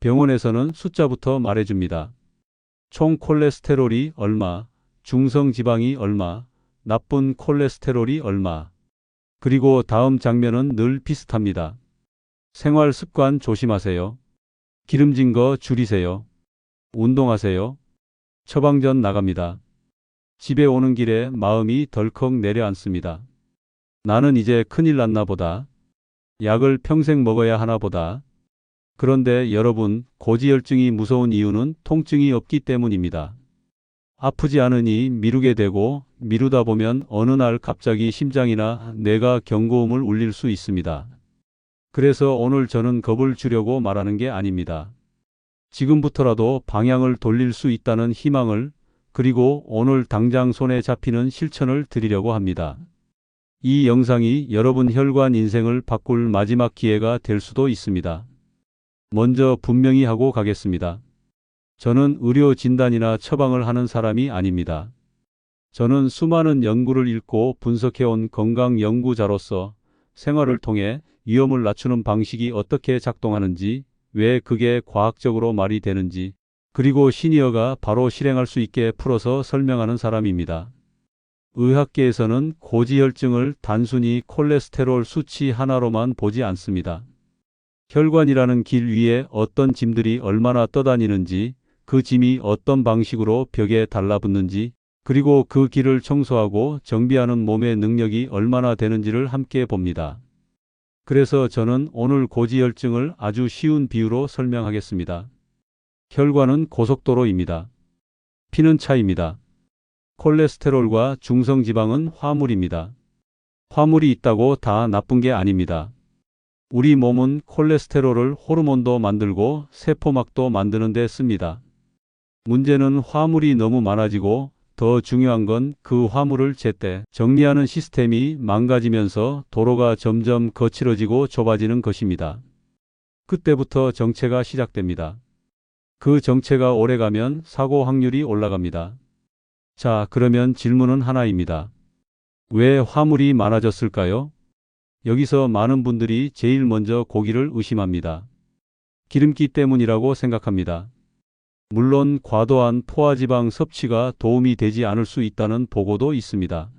병원에서는 숫자부터 말해줍니다. 총 콜레스테롤이 얼마, 중성 지방이 얼마, 나쁜 콜레스테롤이 얼마. 그리고 다음 장면은 늘 비슷합니다. 생활 습관 조심하세요. 기름진 거 줄이세요. 운동하세요. 처방전 나갑니다. 집에 오는 길에 마음이 덜컥 내려앉습니다. 나는 이제 큰일 났나 보다. 약을 평생 먹어야 하나 보다. 그런데 여러분, 고지혈증이 무서운 이유는 통증이 없기 때문입니다. 아프지 않으니 미루게 되고 미루다 보면 어느 날 갑자기 심장이나 뇌가 경고음을 울릴 수 있습니다. 그래서 오늘 저는 겁을 주려고 말하는 게 아닙니다. 지금부터라도 방향을 돌릴 수 있다는 희망을, 그리고 오늘 당장 손에 잡히는 실천을 드리려고 합니다. 이 영상이 여러분 혈관 인생을 바꿀 마지막 기회가 될 수도 있습니다. 먼저 분명히 하고 가겠습니다. 저는 의료 진단이나 처방을 하는 사람이 아닙니다. 저는 수많은 연구를 읽고 분석해온 건강 연구자로서 생활을 통해 위험을 낮추는 방식이 어떻게 작동하는지, 왜 그게 과학적으로 말이 되는지, 그리고 시니어가 바로 실행할 수 있게 풀어서 설명하는 사람입니다. 의학계에서는 고지혈증을 단순히 콜레스테롤 수치 하나로만 보지 않습니다. 혈관이라는 길 위에 어떤 짐들이 얼마나 떠다니는지, 그 짐이 어떤 방식으로 벽에 달라붙는지, 그리고 그 길을 청소하고 정비하는 몸의 능력이 얼마나 되는지를 함께 봅니다. 그래서 저는 오늘 고지혈증을 아주 쉬운 비유로 설명하겠습니다. 혈관은 고속도로입니다. 피는 차입니다. 콜레스테롤과 중성지방은 화물입니다. 화물이 있다고 다 나쁜 게 아닙니다. 우리 몸은 콜레스테롤을 호르몬도 만들고 세포막도 만드는 데 씁니다. 문제는 화물이 너무 많아지고 더 중요한 건 그 화물을 제때 정리하는 시스템이 망가지면서 도로가 점점 거칠어지고 좁아지는 것입니다. 그때부터 정체가 시작됩니다. 그 정체가 오래가면 사고 확률이 올라갑니다. 자, 그러면 질문은 하나입니다. 왜 화물이 많아졌을까요? 여기서 많은 분들이 제일 먼저 고기를 의심합니다. 기름기 때문이라고 생각합니다. 물론 과도한 포화지방 섭취가 도움이 되지 않을 수 있다는 보고도 있습니다.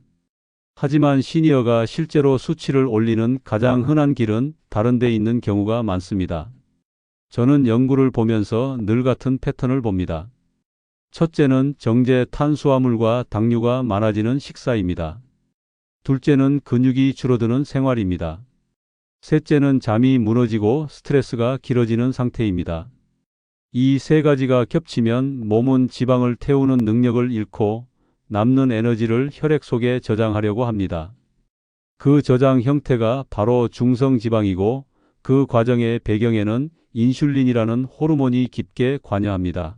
하지만 시니어가 실제로 수치를 올리는 가장 흔한 길은 다른 데 있는 경우가 많습니다. 저는 연구를 보면서 늘 같은 패턴을 봅니다. 첫째는 정제 탄수화물과 당류가 많아지는 식사입니다. 둘째는 근육이 줄어드는 생활입니다. 셋째는 잠이 무너지고 스트레스가 길어지는 상태입니다. 이 세 가지가 겹치면 몸은 지방을 태우는 능력을 잃고 남는 에너지를 혈액 속에 저장하려고 합니다. 그 저장 형태가 바로 중성지방이고, 그 과정의 배경에는 인슐린이라는 호르몬이 깊게 관여합니다.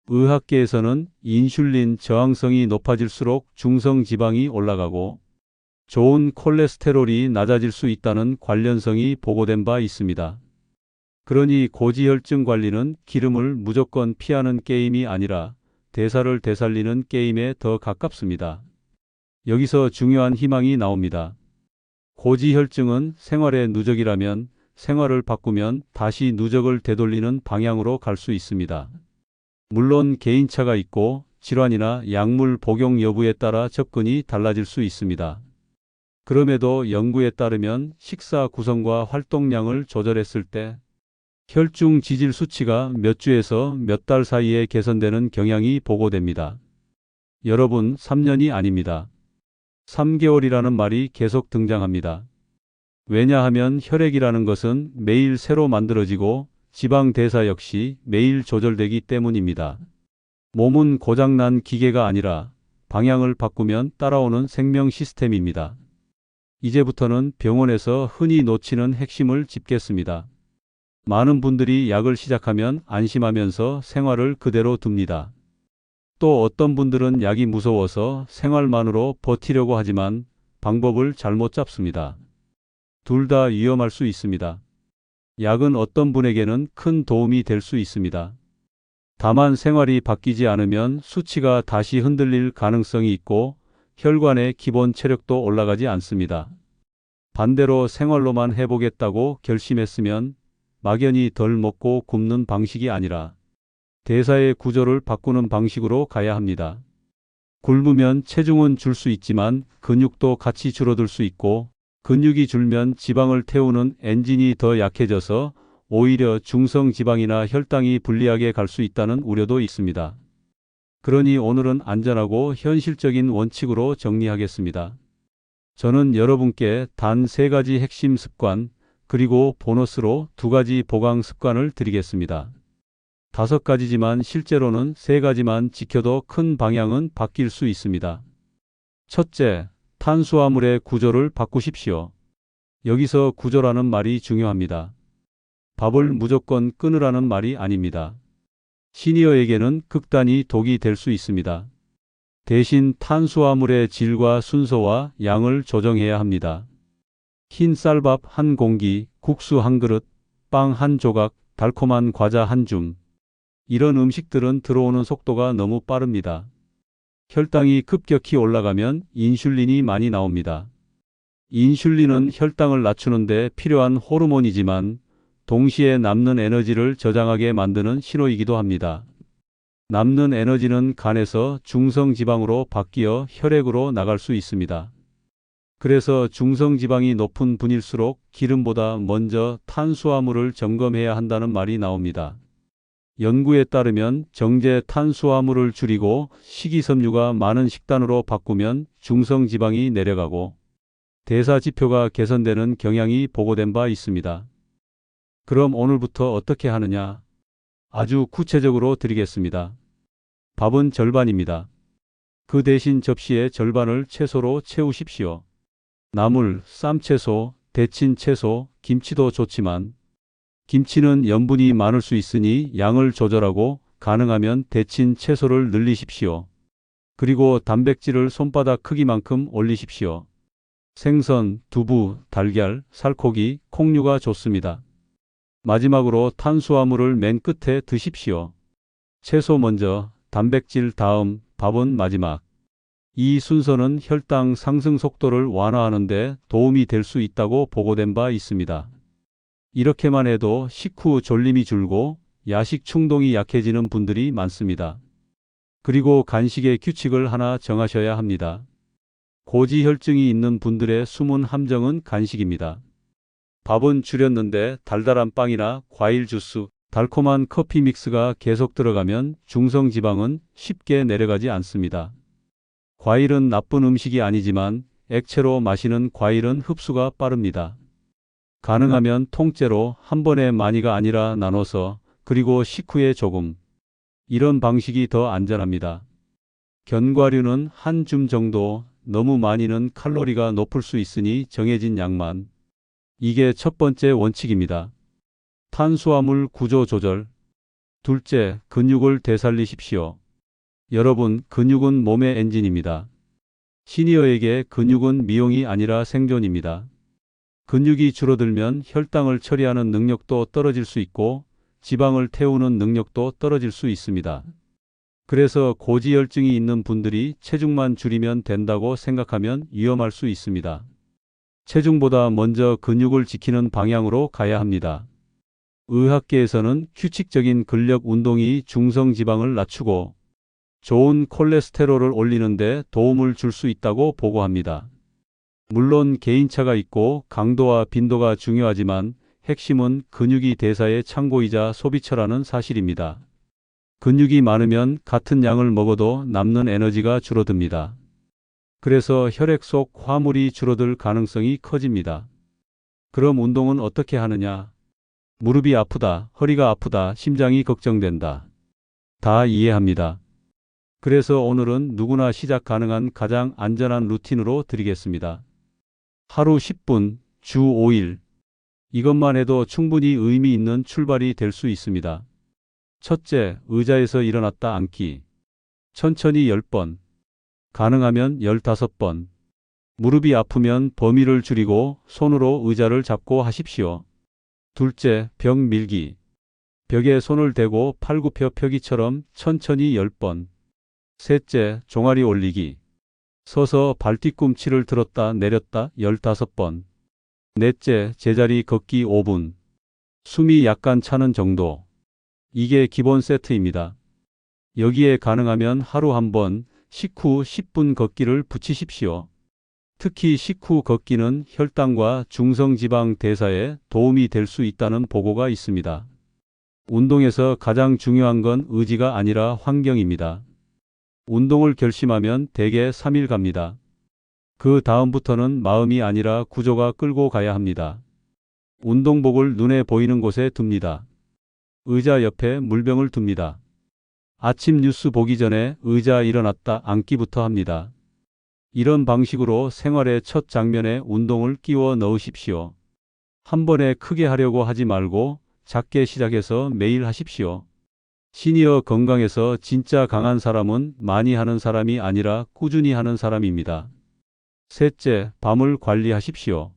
의학계에서는 인슐린 저항성이 높아질수록 중성지방이 올라가고 좋은 콜레스테롤이 낮아질 수 있다는 관련성이 보고된 바 있습니다. 그러니 고지혈증 관리는 기름을 무조건 피하는 게임이 아니라 대사를 되살리는 게임에 더 가깝습니다. 여기서 중요한 희망이 나옵니다. 고지혈증은 생활의 누적이라면 생활을 바꾸면 다시 누적을 되돌리는 방향으로 갈 수 있습니다. 물론 개인차가 있고 질환이나 약물 복용 여부에 따라 접근이 달라질 수 있습니다. 그럼에도 연구에 따르면 식사 구성과 활동량을 조절했을 때 혈중 지질 수치가 몇 주에서 몇 달 사이에 개선되는 경향이 보고됩니다. 여러분, 3년이 아닙니다. 3개월이라는 말이 계속 등장합니다. 왜냐하면 혈액이라는 것은 매일 새로 만들어지고 지방 대사 역시 매일 조절되기 때문입니다. 몸은 고장난 기계가 아니라 방향을 바꾸면 따라오는 생명 시스템입니다. 이제부터는 병원에서 흔히 놓치는 핵심을 짚겠습니다. 많은 분들이 약을 시작하면 안심하면서 생활을 그대로 둡니다. 또 어떤 분들은 약이 무서워서 생활만으로 버티려고 하지만 방법을 잘못 잡습니다. 둘 다 위험할 수 있습니다. 약은 어떤 분에게는 큰 도움이 될 수 있습니다. 다만 생활이 바뀌지 않으면 수치가 다시 흔들릴 가능성이 있고 혈관의 기본 체력도 올라가지 않습니다. 반대로 생활로만 해보겠다고 결심했으면 막연히 덜 먹고 굶는 방식이 아니라 대사의 구조를 바꾸는 방식으로 가야 합니다. 굶으면 체중은 줄 수 있지만 근육도 같이 줄어들 수 있고 근육이 줄면 지방을 태우는 엔진이 더 약해져서 오히려 중성지방이나 혈당이 불리하게 갈 수 있다는 우려도 있습니다. 그러니 오늘은 안전하고 현실적인 원칙으로 정리하겠습니다. 저는 여러분께 단 3가지 핵심 습관, 그리고 보너스로 2가지 보강 습관을 드리겠습니다. 5가지지만 실제로는 3가지만 지켜도 큰 방향은 바뀔 수 있습니다. 첫째, 탄수화물의 구조를 바꾸십시오. 여기서 구조라는 말이 중요합니다. 밥을 무조건 끊으라는 말이 아닙니다. 시니어에게는 극단이 독이 될 수 있습니다. 대신 탄수화물의 질과 순서와 양을 조정해야 합니다. 흰 쌀밥 한 공기, 국수 한 그릇, 빵 한 조각, 달콤한 과자 한 줌. 이런 음식들은 들어오는 속도가 너무 빠릅니다. 혈당이 급격히 올라가면 인슐린이 많이 나옵니다. 인슐린은 혈당을 낮추는 데 필요한 호르몬이지만 동시에 남는 에너지를 저장하게 만드는 신호이기도 합니다. 남는 에너지는 간에서 중성지방으로 바뀌어 혈액으로 나갈 수 있습니다. 그래서 중성지방이 높은 분일수록 기름보다 먼저 탄수화물을 점검해야 한다는 말이 나옵니다. 연구에 따르면 정제 탄수화물을 줄이고 식이섬유가 많은 식단으로 바꾸면 중성지방이 내려가고 대사지표가 개선되는 경향이 보고된 바 있습니다. 그럼 오늘부터 어떻게 하느냐? 아주 구체적으로 드리겠습니다. 밥은 절반입니다. 그 대신 접시의 절반을 채소로 채우십시오. 나물, 쌈채소, 데친 채소, 김치도 좋지만 김치는 염분이 많을 수 있으니 양을 조절하고 가능하면 데친 채소를 늘리십시오. 그리고 단백질을 손바닥 크기만큼 올리십시오. 생선, 두부, 달걀, 살코기, 콩류가 좋습니다. 마지막으로 탄수화물을 맨 끝에 드십시오. 채소 먼저, 단백질 다음, 밥은 마지막. 이 순서는 혈당 상승 속도를 완화하는 데 도움이 될 수 있다고 보고된 바 있습니다. 이렇게만 해도 식후 졸림이 줄고 야식 충동이 약해지는 분들이 많습니다. 그리고 간식의 규칙을 하나 정하셔야 합니다. 고지혈증이 있는 분들의 숨은 함정은 간식입니다. 밥은 줄였는데 달달한 빵이나 과일 주스, 달콤한 커피 믹스가 계속 들어가면 중성지방은 쉽게 내려가지 않습니다. 과일은 나쁜 음식이 아니지만 액체로 마시는 과일은 흡수가 빠릅니다. 가능하면 통째로 한 번에 많이가 아니라 나눠서 그리고 식후에 조금. 이런 방식이 더 안전합니다. 견과류는 한 줌 정도, 너무 많이는 칼로리가 높을 수 있으니 정해진 양만. 이게 첫 번째 원칙입니다. 탄수화물 구조 조절. 둘째, 근육을 되살리십시오. 여러분, 근육은 몸의 엔진입니다. 시니어에게 근육은 미용이 아니라 생존입니다. 근육이 줄어들면 혈당을 처리하는 능력도 떨어질 수 있고 지방을 태우는 능력도 떨어질 수 있습니다. 그래서 고지혈증이 있는 분들이 체중만 줄이면 된다고 생각하면 위험할 수 있습니다. 체중보다 먼저 근육을 지키는 방향으로 가야 합니다. 의학계에서는 규칙적인 근력 운동이 중성지방을 낮추고 좋은 콜레스테롤을 올리는 데 도움을 줄 수 있다고 보고합니다. 물론 개인차가 있고 강도와 빈도가 중요하지만 핵심은 근육이 대사의 창고이자 소비처라는 사실입니다. 근육이 많으면 같은 양을 먹어도 남는 에너지가 줄어듭니다. 그래서 혈액 속 화물이 줄어들 가능성이 커집니다. 그럼 운동은 어떻게 하느냐? 무릎이 아프다, 허리가 아프다, 심장이 걱정된다. 다 이해합니다. 그래서 오늘은 누구나 시작 가능한 가장 안전한 루틴으로 드리겠습니다. 하루 10분, 주 5일. 이것만 해도 충분히 의미 있는 출발이 될 수 있습니다. 첫째, 의자에서 일어났다 앉기. 천천히 10번. 가능하면 15번. 무릎이 아프면 범위를 줄이고 손으로 의자를 잡고 하십시오. 둘째, 벽 밀기. 벽에 손을 대고 팔굽혀 펴기처럼 천천히 10번. 셋째, 종아리 올리기. 서서 발뒤꿈치를 들었다 내렸다 15번. 넷째, 제자리 걷기 5분. 숨이 약간 차는 정도. 이게 기본 세트입니다. 여기에 가능하면 하루 한 번 식후 10분 걷기를 붙이십시오. 특히 식후 걷기는 혈당과 중성지방 대사에 도움이 될 수 있다는 보고가 있습니다. 운동에서 가장 중요한 건 의지가 아니라 환경입니다. 운동을 결심하면 대개 3일 갑니다. 그 다음부터는 마음이 아니라 구조가 끌고 가야 합니다. 운동복을 눈에 보이는 곳에 둡니다. 의자 옆에 물병을 둡니다. 아침 뉴스 보기 전에 의자 일어났다 앉기부터 합니다. 이런 방식으로 생활의 첫 장면에 운동을 끼워 넣으십시오. 한 번에 크게 하려고 하지 말고 작게 시작해서 매일 하십시오. 시니어 건강에서 진짜 강한 사람은 많이 하는 사람이 아니라 꾸준히 하는 사람입니다. 셋째, 밤을 관리하십시오.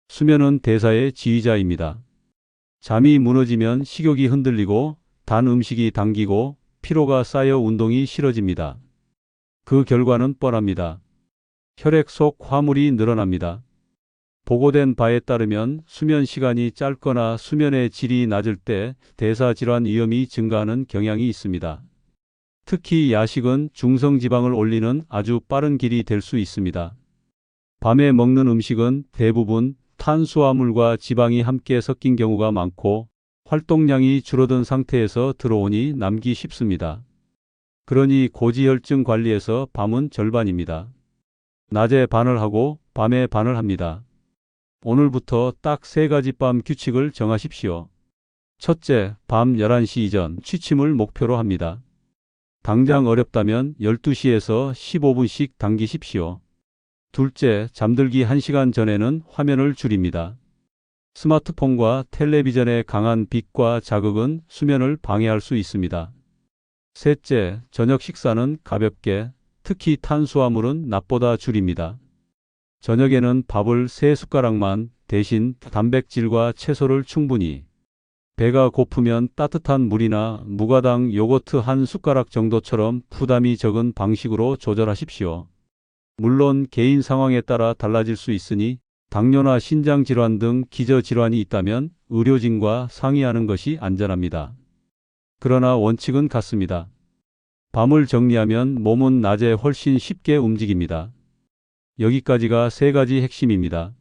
수면은 대사의 지휘자입니다. 잠이 무너지면 식욕이 흔들리고 단 음식이 당기고 피로가 쌓여 운동이 싫어집니다. 그 결과는 뻔합니다. 혈액 속 화물이 늘어납니다. 보고된 바에 따르면 수면 시간이 짧거나 수면의 질이 낮을 때 대사질환 위험이 증가하는 경향이 있습니다. 특히 야식은 중성지방을 올리는 아주 빠른 길이 될 수 있습니다. 밤에 먹는 음식은 대부분 탄수화물과 지방이 함께 섞인 경우가 많고 활동량이 줄어든 상태에서 들어오니 남기 쉽습니다. 그러니 고지혈증 관리에서 밤은 절반입니다. 낮에 반을 하고 밤에 반을 합니다. 오늘부터 딱 3가지 밤 규칙을 정하십시오. 첫째, 밤 11시 이전 취침을 목표로 합니다. 당장 어렵다면 12시에서 15분씩 당기십시오. 둘째, 잠들기 1시간 전에는 화면을 줄입니다. 스마트폰과 텔레비전의 강한 빛과 자극은 수면을 방해할 수 있습니다. 셋째, 저녁 식사는 가볍게, 특히 탄수화물은 낮보다 줄입니다. 저녁에는 밥을 3숟가락만, 대신 단백질과 채소를 충분히. 배가 고프면 따뜻한 물이나 무가당 요거트 1숟가락 정도처럼 부담이 적은 방식으로 조절하십시오. 물론 개인 상황에 따라 달라질 수 있으니 당뇨나 신장질환 등 기저질환이 있다면 의료진과 상의하는 것이 안전합니다. 그러나 원칙은 같습니다. 밤을 정리하면 몸은 낮에 훨씬 쉽게 움직입니다. 여기까지가 3가지 핵심입니다.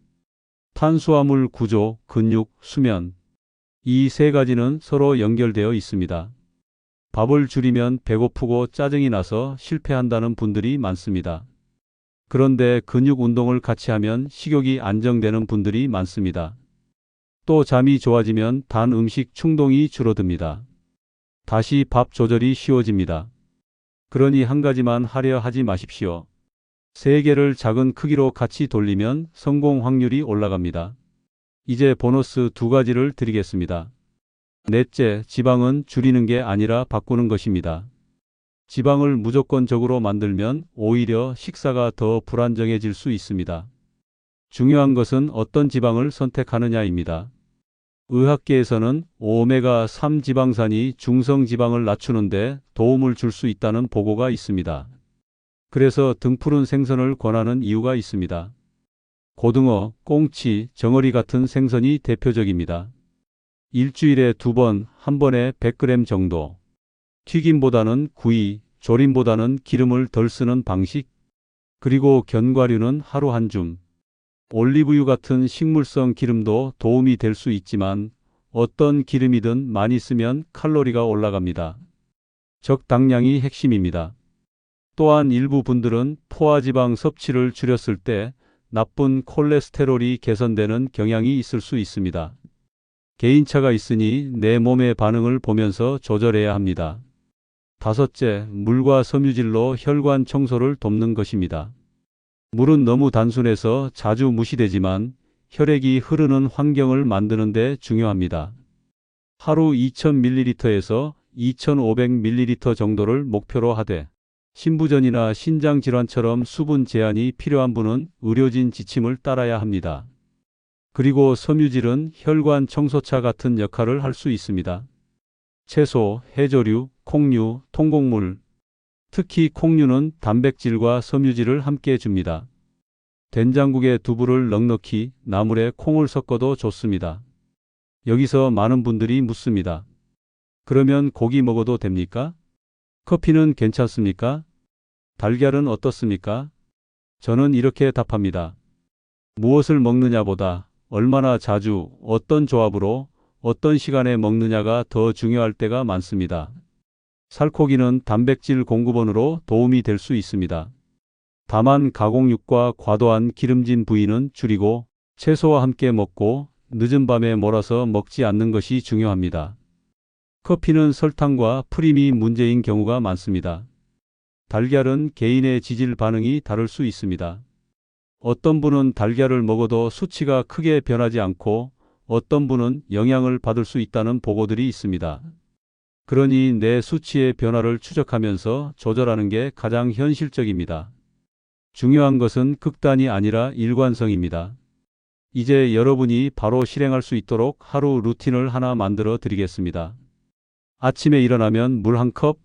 탄수화물 구조, 근육, 수면. 이 3가지는 서로 연결되어 있습니다. 밥을 줄이면 배고프고 짜증이 나서 실패한다는 분들이 많습니다. 그런데 근육 운동을 같이 하면 식욕이 안정되는 분들이 많습니다. 또 잠이 좋아지면 단 음식 충동이 줄어듭니다. 다시 밥 조절이 쉬워집니다. 그러니 한 가지만 하려 하지 마십시오. 3개를 작은 크기로 같이 돌리면 성공 확률이 올라갑니다. 이제 보너스 2가지를 드리겠습니다. 넷째, 지방은 줄이는 게 아니라 바꾸는 것입니다. 지방을 무조건적으로 만들면 오히려 식사가 더 불안정해질 수 있습니다. 중요한 것은 어떤 지방을 선택하느냐입니다. 의학계에서는 오메가3 지방산이 중성지방을 낮추는데 도움을 줄 수 있다는 보고가 있습니다. 그래서 등푸른 생선을 권하는 이유가 있습니다. 고등어, 꽁치, 정어리 같은 생선이 대표적입니다. 일주일에 2번, 한 번에 100g 정도. 튀김보다는 구이, 조림보다는 기름을 덜 쓰는 방식. 그리고 견과류는 하루 한 줌. 올리브유 같은 식물성 기름도 도움이 될 수 있지만 어떤 기름이든 많이 쓰면 칼로리가 올라갑니다. 적당량이 핵심입니다. 또한 일부 분들은 포화지방 섭취를 줄였을 때 나쁜 콜레스테롤이 개선되는 경향이 있을 수 있습니다. 개인차가 있으니 내 몸의 반응을 보면서 조절해야 합니다. 다섯째, 물과 섬유질로 혈관 청소를 돕는 것입니다. 물은 너무 단순해서 자주 무시되지만 혈액이 흐르는 환경을 만드는 데 중요합니다. 하루 2000ml에서 2500ml 정도를 목표로 하되 신부전이나 신장질환처럼 수분 제한이 필요한 분은 의료진 지침을 따라야 합니다. 그리고 섬유질은 혈관 청소차 같은 역할을 할 수 있습니다. 채소, 해조류, 콩류, 통곡물. 특히 콩류는 단백질과 섬유질을 함께 줍니다. 된장국에 두부를 넉넉히, 나물에 콩을 섞어도 좋습니다. 여기서 많은 분들이 묻습니다. 그러면 고기 먹어도 됩니까? 커피는 괜찮습니까? 달걀은 어떻습니까? 저는 이렇게 답합니다. 무엇을 먹느냐보다 얼마나 자주, 어떤 조합으로, 어떤 시간에 먹느냐가 더 중요할 때가 많습니다. 살코기는 단백질 공급원으로 도움이 될 수 있습니다. 다만 가공육과 과도한 기름진 부위는 줄이고 채소와 함께 먹고 늦은 밤에 몰아서 먹지 않는 것이 중요합니다. 커피는 설탕과 프림이 문제인 경우가 많습니다. 달걀은 개인의 지질 반응이 다를 수 있습니다. 어떤 분은 달걀을 먹어도 수치가 크게 변하지 않고 어떤 분은 영향을 받을 수 있다는 보고들이 있습니다. 그러니 내 수치의 변화를 추적하면서 조절하는 게 가장 현실적입니다. 중요한 것은 극단이 아니라 일관성입니다. 이제 여러분이 바로 실행할 수 있도록 하루 루틴을 하나 만들어 드리겠습니다. 아침에 일어나면 물 한 컵,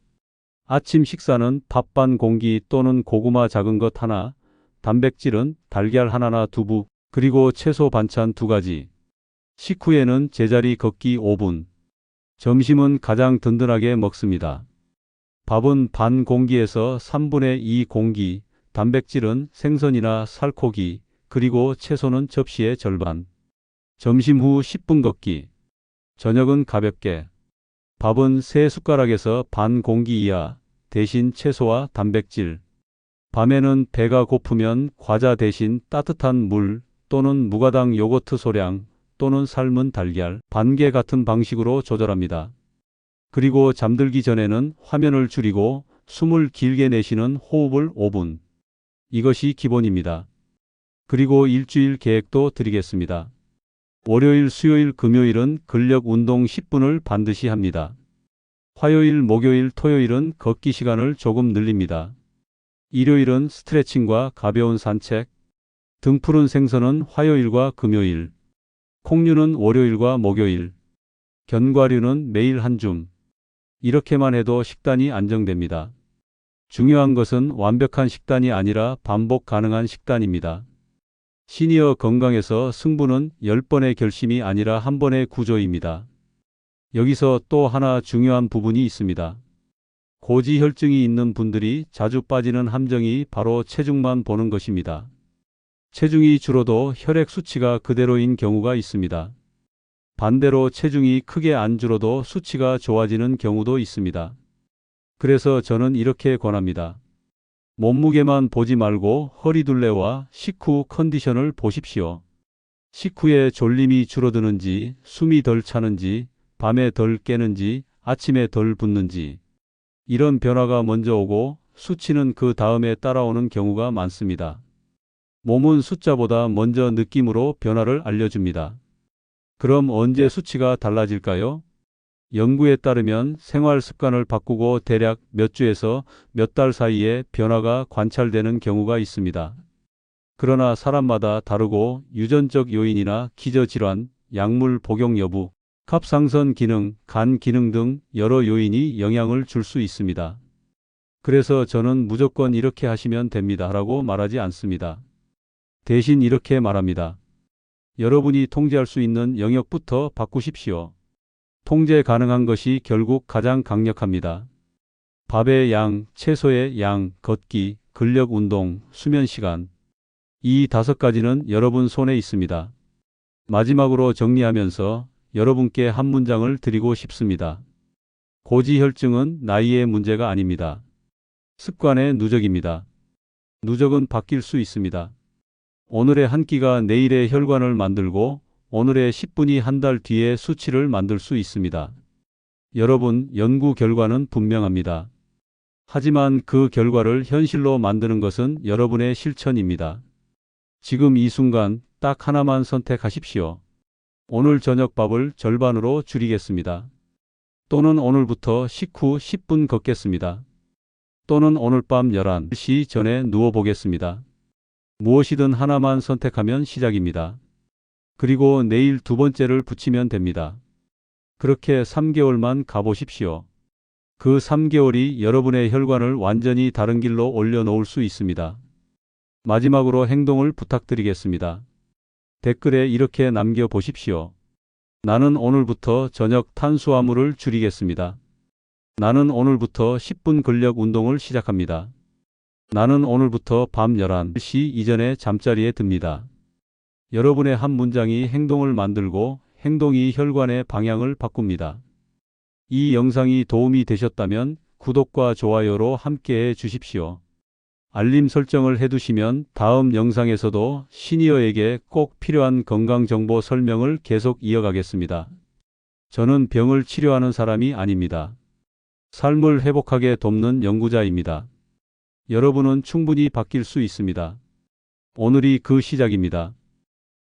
아침 식사는 밥 반 공기 또는 고구마 작은 것 하나, 단백질은 달걀 하나나 두부, 그리고 채소 반찬 2가지. 식후에는 제자리 걷기 5분. 점심은 가장 든든하게 먹습니다. 밥은 반 공기에서 3분의 2 공기, 단백질은 생선이나 살코기, 그리고 채소는 접시의 절반. 점심 후 10분 걷기. 저녁은 가볍게. 밥은 3숟가락에서 반 공기 이하, 대신 채소와 단백질. 밤에는 배가 고프면 과자 대신 따뜻한 물 또는 무가당 요거트 소량 또는 삶은 달걀, 반개 같은 방식으로 조절합니다. 그리고 잠들기 전에는 화면을 줄이고 숨을 길게 내쉬는 호흡을 5분. 이것이 기본입니다. 그리고 일주일 계획도 드리겠습니다. 월요일, 수요일, 금요일은 근력 운동 10분을 반드시 합니다. 화요일, 목요일, 토요일은 걷기 시간을 조금 늘립니다. 일요일은 스트레칭과 가벼운 산책. 등푸른 생선은 화요일과 금요일. 콩류는 월요일과 목요일. 견과류는 매일 한 줌. 이렇게만 해도 식단이 안정됩니다. 중요한 것은 완벽한 식단이 아니라 반복 가능한 식단입니다. 시니어 건강에서 승부는 10번의 결심이 아니라 한 번의 구조입니다. 여기서 또 하나 중요한 부분이 있습니다. 고지혈증이 있는 분들이 자주 빠지는 함정이 바로 체중만 보는 것입니다. 체중이 줄어도 혈액 수치가 그대로인 경우가 있습니다. 반대로 체중이 크게 안 줄어도 수치가 좋아지는 경우도 있습니다. 그래서 저는 이렇게 권합니다. 몸무게만 보지 말고 허리둘레와 식후 컨디션을 보십시오. 식후에 졸림이 줄어드는지, 숨이 덜 차는지, 밤에 덜 깨는지, 아침에 덜 붓는지. 이런 변화가 먼저 오고 수치는 그 다음에 따라오는 경우가 많습니다. 몸은 숫자보다 먼저 느낌으로 변화를 알려줍니다. 그럼 언제 수치가 달라질까요? 연구에 따르면 생활 습관을 바꾸고 대략 몇 주에서 몇 달 사이에 변화가 관찰되는 경우가 있습니다. 그러나 사람마다 다르고 유전적 요인이나 기저질환, 약물 복용 여부, 갑상선 기능, 간 기능 등 여러 요인이 영향을 줄 수 있습니다. 그래서 저는 무조건 이렇게 하시면 됩니다 라고 말하지 않습니다. 대신 이렇게 말합니다. 여러분이 통제할 수 있는 영역부터 바꾸십시오. 통제 가능한 것이 결국 가장 강력합니다. 밥의 양, 채소의 양, 걷기, 근력 운동, 수면 시간. 이 5가지는 여러분 손에 있습니다. 마지막으로 정리하면서 여러분께 한 문장을 드리고 싶습니다. 고지혈증은 나이의 문제가 아닙니다. 습관의 누적입니다. 누적은 바뀔 수 있습니다. 오늘의 한 끼가 내일의 혈관을 만들고 오늘의 10분이 한 달 뒤에 수치를 만들 수 있습니다. 여러분, 연구 결과는 분명합니다. 하지만 그 결과를 현실로 만드는 것은 여러분의 실천입니다. 지금 이 순간 딱 하나만 선택하십시오. 오늘 저녁밥을 절반으로 줄이겠습니다. 또는 오늘부터 식후 10분 걷겠습니다. 또는 오늘 밤 11시 전에 누워보겠습니다. 무엇이든 하나만 선택하면 시작입니다. 그리고 내일 2번째를 붙이면 됩니다. 그렇게 3개월만 가보십시오. 그 3개월이 여러분의 혈관을 완전히 다른 길로 올려놓을 수 있습니다. 마지막으로 행동을 부탁드리겠습니다. 댓글에 이렇게 남겨보십시오. 나는 오늘부터 저녁 탄수화물을 줄이겠습니다. 나는 오늘부터 10분 근력 운동을 시작합니다. 나는 오늘부터 밤 11시 이전에 잠자리에 듭니다. 여러분의 한 문장이 행동을 만들고 행동이 혈관의 방향을 바꿉니다. 이 영상이 도움이 되셨다면 구독과 좋아요로 함께해 주십시오. 알림 설정을 해두시면 다음 영상에서도 시니어에게 꼭 필요한 건강정보 설명을 계속 이어가겠습니다. 저는 병을 치료하는 사람이 아닙니다. 삶을 회복하게 돕는 연구자입니다. 여러분은 충분히 바뀔 수 있습니다. 오늘이 그 시작입니다.